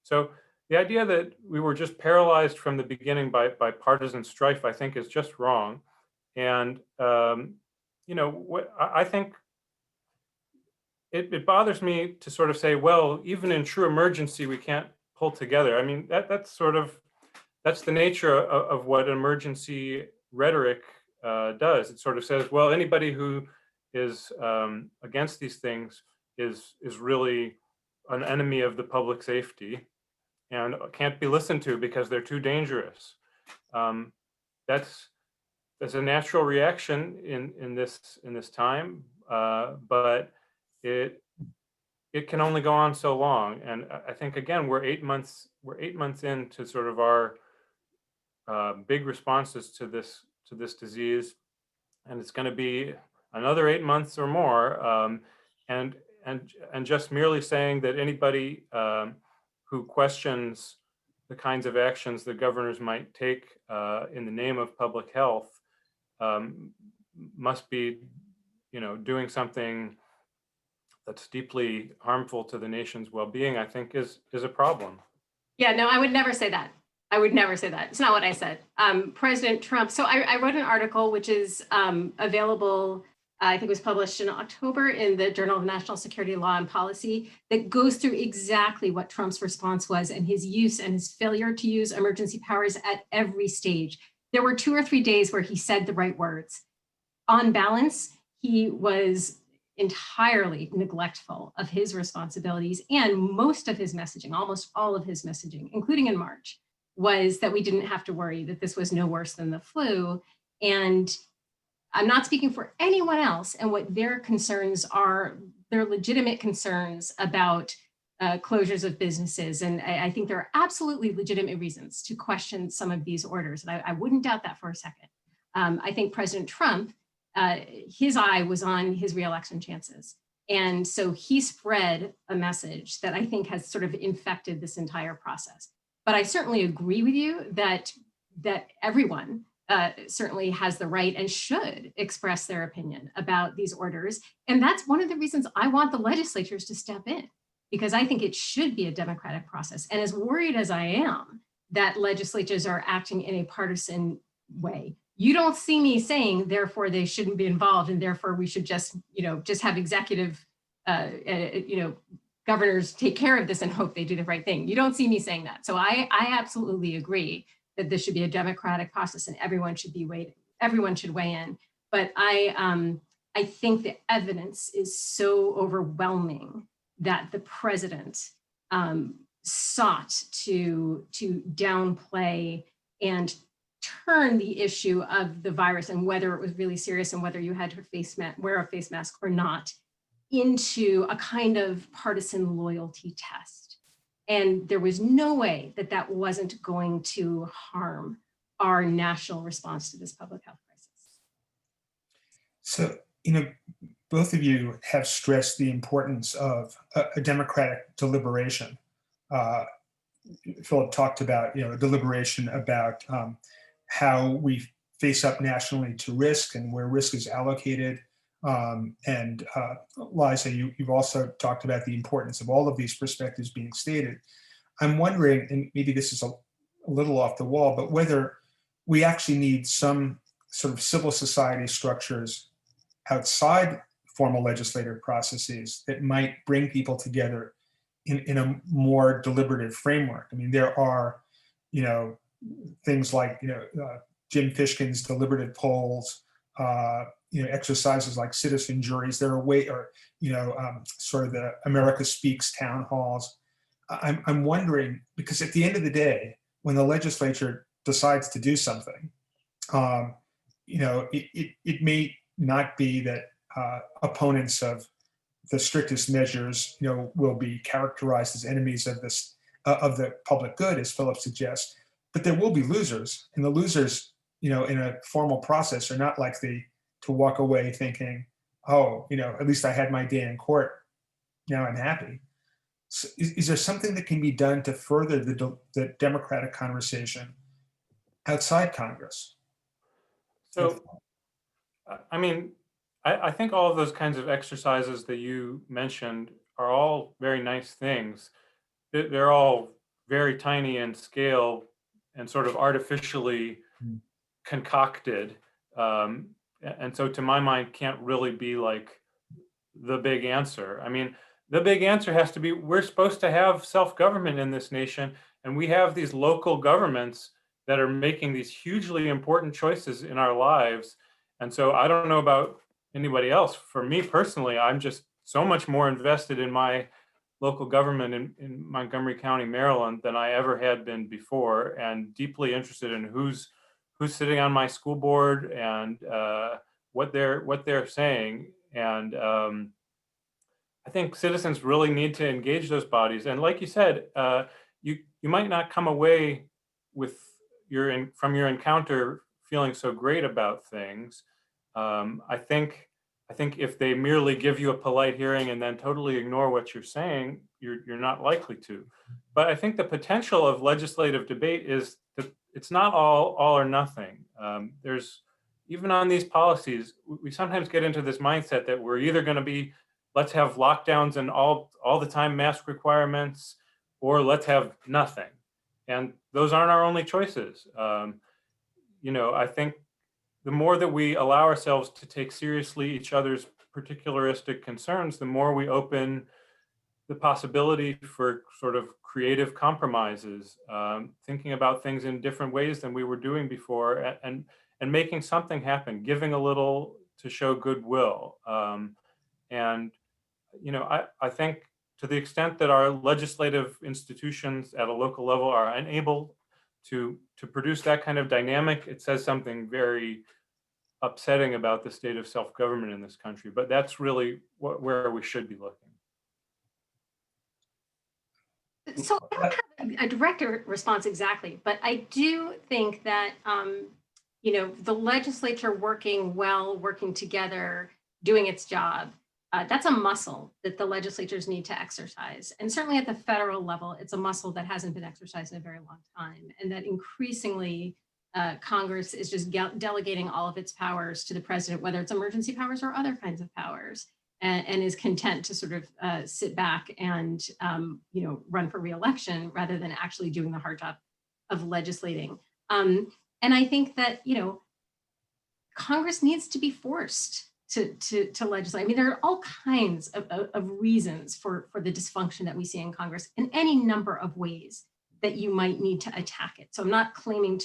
So the idea that we were just paralyzed from the beginning by partisan strife, I think, is just wrong. And I think it bothers me to sort of say, well, even in true emergency, we can't pull together. I mean, that's the nature of what emergency rhetoric does. It sort of says, well, anybody who is against these things is really an enemy of the public safety and can't be listened to because they're too dangerous. That's a natural reaction in this time, but it can only go on so long. And I think, again, we're 8 months into sort of our big responses to this disease, and it's going to be another 8 months or more. And just merely saying that anybody who questions the kinds of actions that governors might take in the name of public health must be, doing something that's deeply harmful to the nation's well-being, I think is a problem. Yeah, no, I would never say that. I would never say that. It's not what I said. President Trump, so I wrote an article which is available, I think it was published in October in the Journal of National Security Law and Policy, that goes through exactly what Trump's response was and his use and his failure to use emergency powers at every stage. There were 2 or 3 days where he said the right words. On balance, he was entirely neglectful of his responsibilities, and most of his messaging, almost all of his messaging, including in March, was that we didn't have to worry, that this was no worse than the flu. And I'm not speaking for anyone else and what their concerns are there are legitimate concerns about closures of businesses. And I think there are absolutely legitimate reasons to question some of these orders. And I wouldn't doubt that for a second. I think President Trump, his eye was on his reelection chances. And so he spread a message that I think has sort of infected this entire process. But I certainly agree with you that everyone certainly has the right and should express their opinion about these orders. And that's one of the reasons I want the legislatures to step in, because I think it should be a democratic process. And as worried as I am that legislatures are acting in a partisan way, you don't see me saying, therefore, they shouldn't be involved, and therefore we should just have executive, governors take care of this and hope they do the right thing. You don't see me saying that. So I absolutely agree that this should be a democratic process and everyone should weigh in. But I think the evidence is so overwhelming that the president sought to downplay and turn the issue of the virus and whether it was really serious and whether you had to wear a face mask or not into a kind of partisan loyalty test. And there was no way that that wasn't going to harm our national response to this public health crisis. So, both of you have stressed the importance of a democratic deliberation. Philip talked about, a deliberation about how we face up nationally to risk and where risk is allocated. And Liza, you've also talked about the importance of all of these perspectives being stated. I'm wondering, and maybe this is a little off the wall, but whether we actually need some sort of civil society structures outside formal legislative processes that might bring people together in a more deliberative framework. I mean, there are, things like, Jim Fishkin's deliberative polls, exercises like citizen juries. There are sort of the America Speaks town halls. I'm wondering, because at the end of the day, when the legislature decides to do something, it may not be that opponents of the strictest measures, will be characterized as enemies of this of the public good, as Philip suggests. But there will be losers, and the losers, in a formal process, are not likely to walk away thinking, "Oh, at least I had my day in court. Now I'm happy." So is there something that can be done to further the democratic conversation outside Congress? So, I mean, I think all of those kinds of exercises that you mentioned are all very nice things. They're all very tiny in scale and sort of artificially concocted. And so to my mind, can't really be like the big answer. I mean, the big answer has to be, we're supposed to have self-government in this nation, and we have these local governments that are making these hugely important choices in our lives. And so I don't know about anybody else. For me personally, I'm just so much more invested in my local government in Montgomery County, Maryland, than I ever had been before, and deeply interested in who's sitting on my school board and what they're saying. And I think citizens really need to engage those bodies. And like you said, you might not come away with from your encounter feeling so great about things. I think if they merely give you a polite hearing and then totally ignore what you're saying, you're not likely to. But I think the potential of legislative debate is that it's not all or nothing. There's, even on these policies, we sometimes get into this mindset that we're either going to be, let's have lockdowns and all the time mask requirements, or let's have nothing. And those aren't our only choices. I think the more that we allow ourselves to take seriously each other's particularistic concerns, the more we open the possibility for sort of creative compromises, thinking about things in different ways than we were doing before, and making something happen, giving a little to show goodwill. I think to the extent that our legislative institutions at a local level are unable to produce that kind of dynamic, it says something very upsetting about the state of self-government in this country. But that's really where we should be looking. So I don't have a direct response exactly, but I do think that, you know, the legislature working well, working together, doing its job, that's a muscle that the legislatures need to exercise. And certainly at the federal level, it's a muscle that hasn't been exercised in a very long time. And that increasingly Congress is just delegating all of its powers to the president, whether it's emergency powers or other kinds of powers, and is content to sort of sit back and you know, run for re-election rather than actually doing the hard job of legislating. And I think that, you know, Congress needs to be forced to legislate. I mean, there are all kinds of reasons for the dysfunction that we see in Congress in any number of ways that you might need to attack it. So I'm not claiming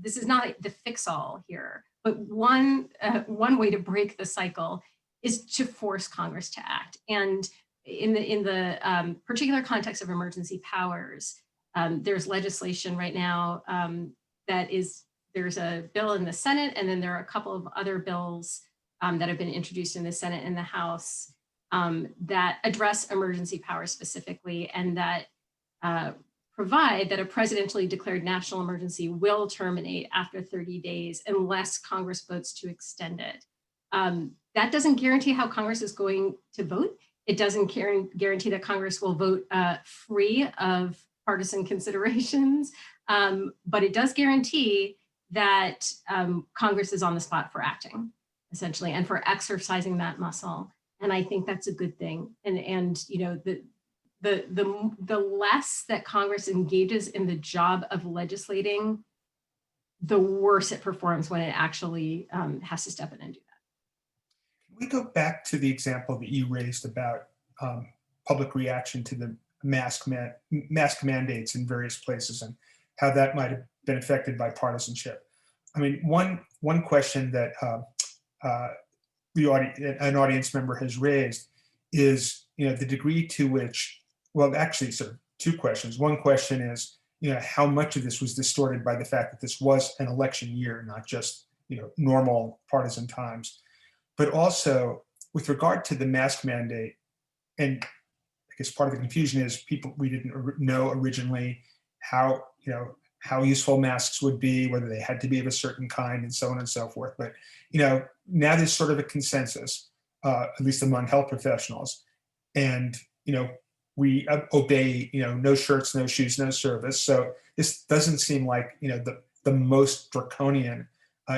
this is not the fix-all here, but one way to break the cycle is to force Congress to act. And in the particular context of emergency powers, there's legislation right now there's a bill in the Senate, and then there are a couple of other bills that have been introduced in the Senate and the House that address emergency powers specifically, and that provide that a presidentially declared national emergency will terminate after 30 days unless Congress votes to extend it. That doesn't guarantee how Congress is going to vote. It doesn't guarantee that Congress will vote free of partisan considerations, but it does guarantee that Congress is on the spot for acting, essentially, and for exercising that muscle. And I think that's a good thing. And you know, the less that Congress engages in the job of legislating, the worse it performs when it actually has to step in and do that. Can we go back to the example that you raised about public reaction to the mask mandates in various places and how that might have been affected by partisanship? I mean, one question that an audience member has raised is, you know, the degree to which, well, actually, sort of two questions. One question is, you know, how much of this was distorted by the fact that this was an election year, not just, you know, normal partisan times, but also with regard to the mask mandate. And I guess part of the confusion is we didn't know originally how, you know, how useful masks would be, whether they had to be of a certain kind, and so on and so forth. But, you know, now there's sort of a consensus, at least among health professionals. And, you know, we obey, you know, no shirts, no shoes, no service. So this doesn't seem like, you know, the most draconian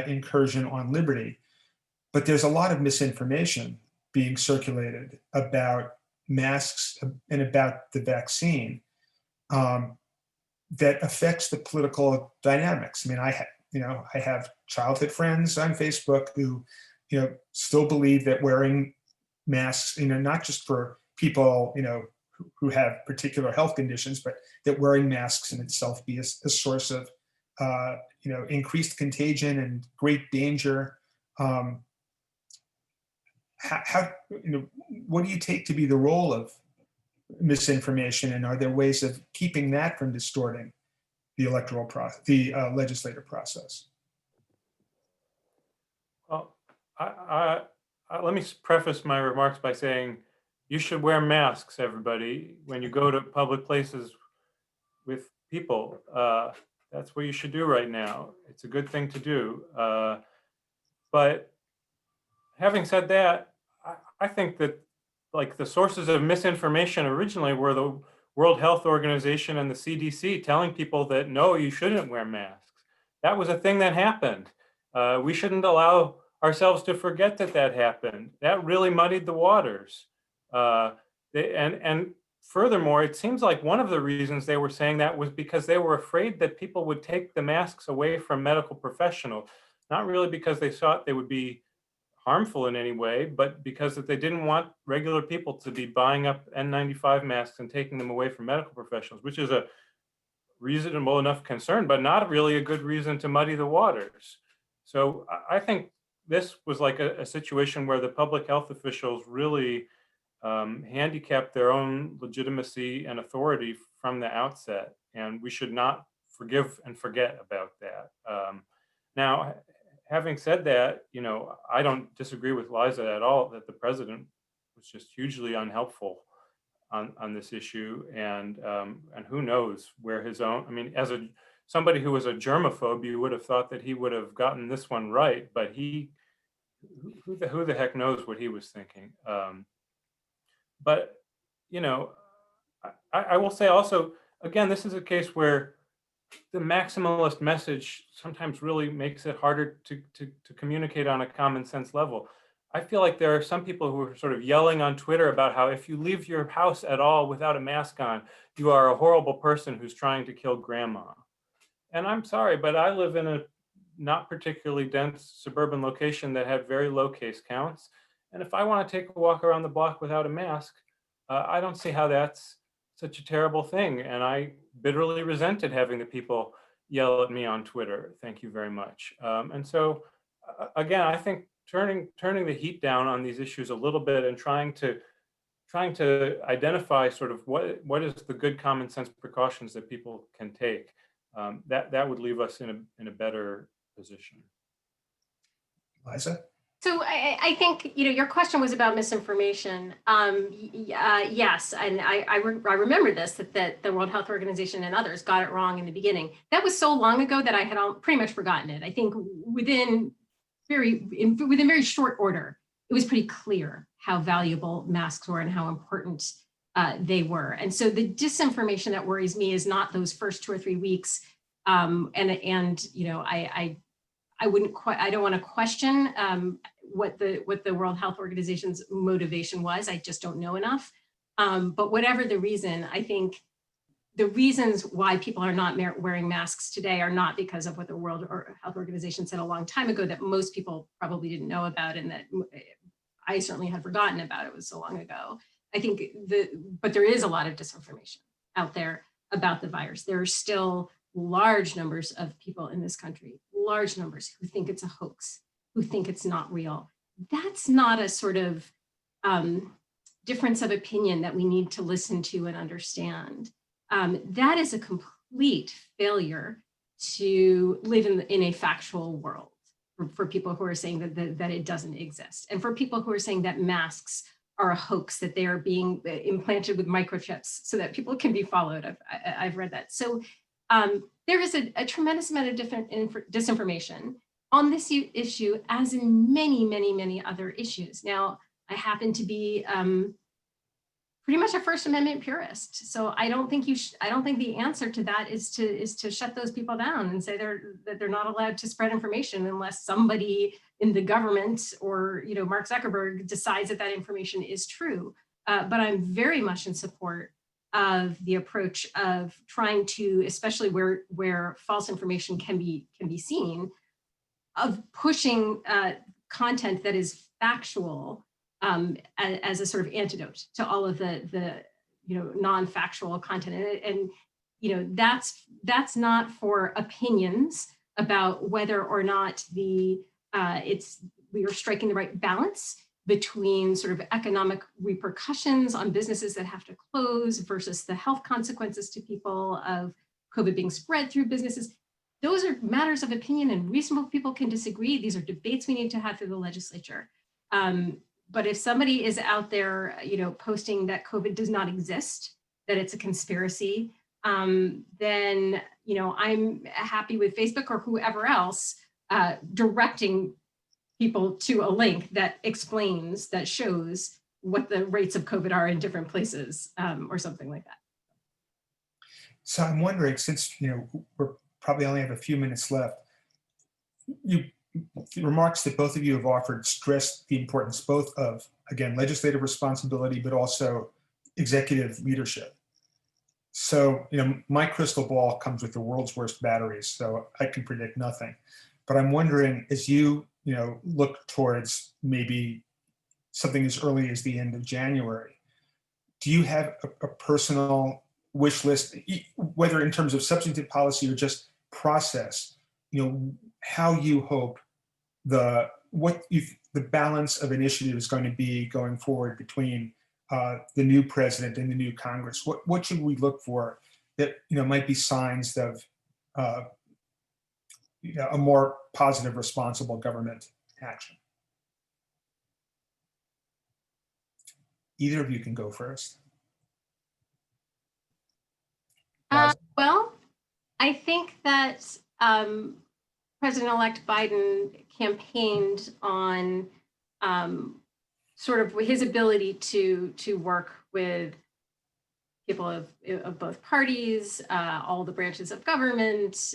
incursion on liberty. But there's a lot of misinformation being circulated about masks and about the vaccine that affects the political dynamics. I mean, I have childhood friends on Facebook who, you know, still believe that wearing masks, you know, not just for people, you know, who have particular health conditions, but that wearing masks in itself be a source of, you know, increased contagion and great danger. How, you know, what do you take to be the role of misinformation, and are there ways of keeping that from distorting the electoral process, the legislative process? Well, let me preface my remarks by saying you should wear masks, everybody, when you go to public places with people. That's what you should do right now. It's a good thing to do. But having said that, I think that, like, the sources of misinformation originally were the World Health Organization and the CDC telling people that, no, you shouldn't wear masks. That was a thing that happened. We shouldn't allow ourselves to forget that that happened. That really muddied the waters. And furthermore, it seems like one of the reasons they were saying that was because they were afraid that people would take the masks away from medical professionals, not really because they thought they would be harmful in any way, but because that they didn't want regular people to be buying up N95 masks and taking them away from medical professionals, which is a reasonable enough concern, but not really a good reason to muddy the waters. So I think this was like a situation where the public health officials really handicapped their own legitimacy and authority from the outset, and we should not forgive and forget about that. Now, having said that, I don't disagree with Liza at all that the president was just hugely unhelpful on this issue, and who knows where his own. I mean, as somebody who was a germaphobe, you would have thought that he would have gotten this one right, but who the heck knows what he was thinking. But I will say also, again, this is a case where the maximalist message sometimes really makes it harder to communicate on a common sense level. I feel like there are some people who are sort of yelling on Twitter about how if you leave your house at all without a mask on, you are a horrible person who's trying to kill grandma. And I'm sorry, but I live in a not particularly dense suburban location that had very low case counts. And if I want to take a walk around the block without a mask, I don't see how that's such a terrible thing. And I bitterly resented having the people yell at me on Twitter. Thank you very much. And so, again, I think turning the heat down on these issues a little bit and trying to identify sort of what is the good common sense precautions that people can take, that would leave us in a better position. Liza? So I think, your question was about misinformation. Yes, and I remember this, that the World Health Organization and others got it wrong in the beginning. That was so long ago that I had pretty much forgotten it. I think within very short order, it was pretty clear how valuable masks were and how important they were. And so the disinformation that worries me is not those first 2 or 3 weeks. I don't want to question what the World Health Organization's motivation was. I just don't know enough. But whatever the reason, I think the reasons why people are not wearing masks today are not because of what the World Health Organization said a long time ago that most people probably didn't know about, and that I certainly had forgotten about. It was so long ago. I think but there is a lot of disinformation out there about the virus. There are still large numbers of people in this country, large numbers, who think it's a hoax, who think it's not real. That's not a sort of difference of opinion that we need to listen to and understand. That is a complete failure to live in a factual world for people who are saying that it doesn't exist. And for people who are saying that masks are a hoax, that they are being implanted with microchips so that people can be followed. I've read that. So there is a tremendous amount of disinformation on this issue, as in many, many, many other issues. Now, I happen to be pretty much a First Amendment purist, so I don't think the answer to that is to shut those people down and say that they're not allowed to spread information unless somebody in the government or Mark Zuckerberg decides that information is true. But I'm very much in support of the approach of trying to, especially where false information can be seen, of pushing content that is factual as a sort of antidote to all of the non-factual content, and that's not for opinions about whether or not we are striking the right balance between sort of economic repercussions on businesses that have to close versus the health consequences to people of COVID being spread through businesses. Those are matters of opinion, and reasonable people can disagree. These are debates we need to have through the legislature. But if somebody is out there, posting that COVID does not exist, that it's a conspiracy, then, I'm happy with Facebook or whoever else directing people to a link that explains, that shows what the rates of COVID are in different places, or something like that. So I'm wondering, since we're probably only have a few minutes left, the remarks that both of you have offered stress the importance both of, again, legislative responsibility, but also executive leadership. So, my crystal ball comes with the world's worst batteries, so I can predict nothing. But I'm wondering, as you, look towards maybe something as early as the end of January, do you have a personal wish list, whether in terms of substantive policy or just process, how you hope the balance of initiative is going to be going forward between the new president and the new Congress? What should we look for that might be signs of a more positive, responsible government action. Either of you can go first. Well, I think that President-elect Biden campaigned on sort of his ability to work with people of both parties, all the branches of government.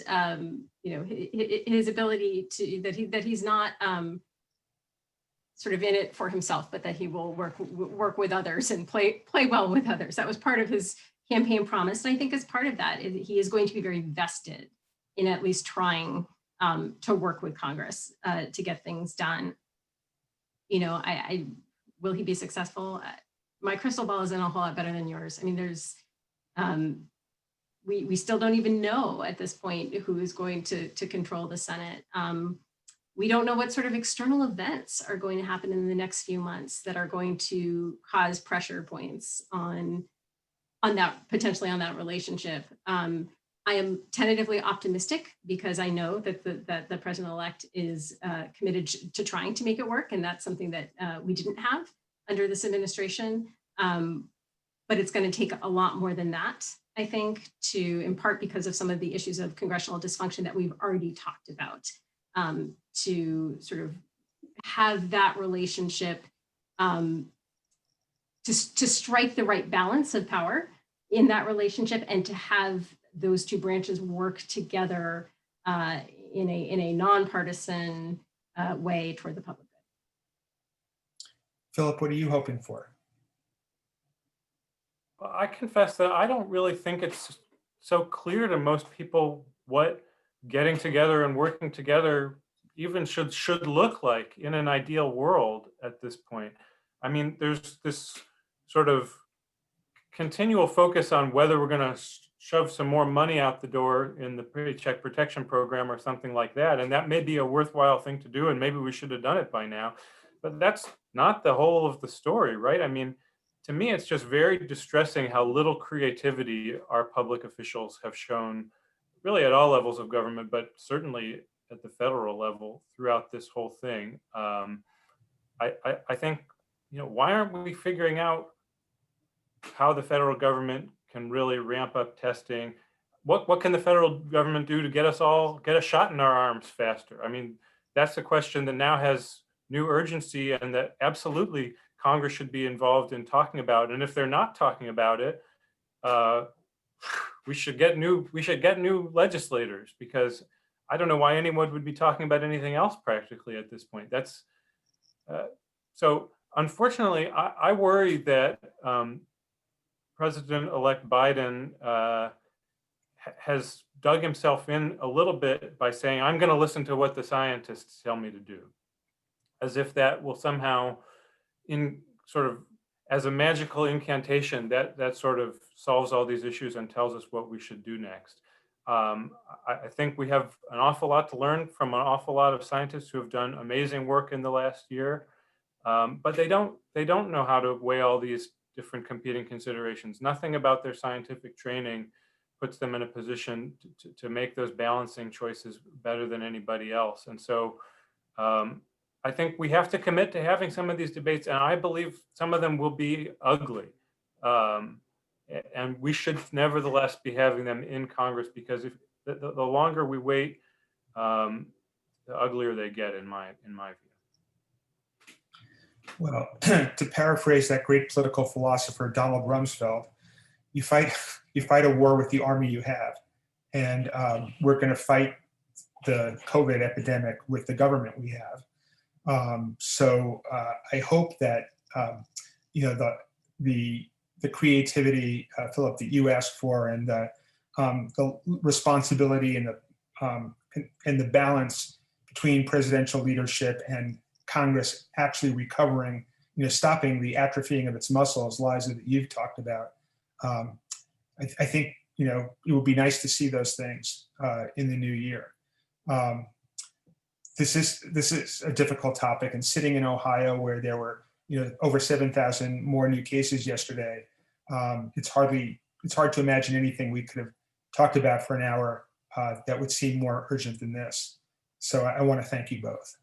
You know, his ability to that he's not sort of in it for himself, but that he will work with others and play well with others. That was part of his campaign promise. And I think as part of that, he is going to be very vested in at least trying to work with Congress to get things done. You know, will he be successful? My crystal ball isn't a whole lot better than yours. I mean, there's, we still don't even know at this point who is going to control the Senate. We don't know what sort of external events are going to happen in the next few months that are going to cause pressure points on that, potentially on that relationship. I am tentatively optimistic because I know that the president-elect is committed to trying to make it work, and that's something that we didn't have under this administration. But it's going to take a lot more than that, I think, in part because of some of the issues of congressional dysfunction that we've already talked about, to sort of have that relationship to strike the right balance of power in that relationship, and to have those two branches work together in a nonpartisan way toward the public good. Philip, what are you hoping for? Well, I confess that I don't really think it's so clear to most people what getting together and working together even should look like in an ideal world at this point. I mean, there's this sort of continual focus on whether we're going to shove some more money out the door in the Paycheck Protection Program or something like that. And that may be a worthwhile thing to do, and maybe we should have done it by now. But that's not the whole of the story, right? I mean, to me, it's just very distressing how little creativity our public officials have shown, really at all levels of government, but certainly at the federal level throughout this whole thing. I think, you know, why aren't we figuring out how the federal government can really ramp up testing? What can the federal government do to get a shot in our arms faster? I mean, that's a question that now has new urgency, and that absolutely Congress should be involved in talking about. And if they're not talking about it, we should get new legislators, because I don't know why anyone would be talking about anything else practically at this point. That's so unfortunately, I worry that President-elect Biden has dug himself in a little bit by saying, I'm going to listen to what the scientists tell me to do, as if that will somehow, in sort of as a magical incantation, that sort of solves all these issues and tells us what we should do next. I think we have an awful lot to learn from an awful lot of scientists who have done amazing work in the last year, but they don't know how to weigh all these different competing considerations. Nothing about their scientific training puts them in a position to make those balancing choices better than anybody else. And so I think we have to commit to having some of these debates, and I believe some of them will be ugly. And we should nevertheless be having them in Congress, because if the longer we wait, the uglier they get, in my view. Well, to paraphrase that great political philosopher Donald Rumsfeld, you fight a war with the army you have, and we're going to fight the COVID epidemic with the government we have. So I hope that you know, the creativity, Philip, that you asked for, and the responsibility and the balance between presidential leadership and Congress actually recovering, you know, stopping the atrophying of its muscles, Liza, that you've talked about. I think, you know, it would be nice to see those things in the new year. This is a difficult topic, and sitting in Ohio, where there were, you know, over 7,000 more new cases yesterday, it's hard to imagine anything we could have talked about for an hour that would seem more urgent than this. So I want to thank you both.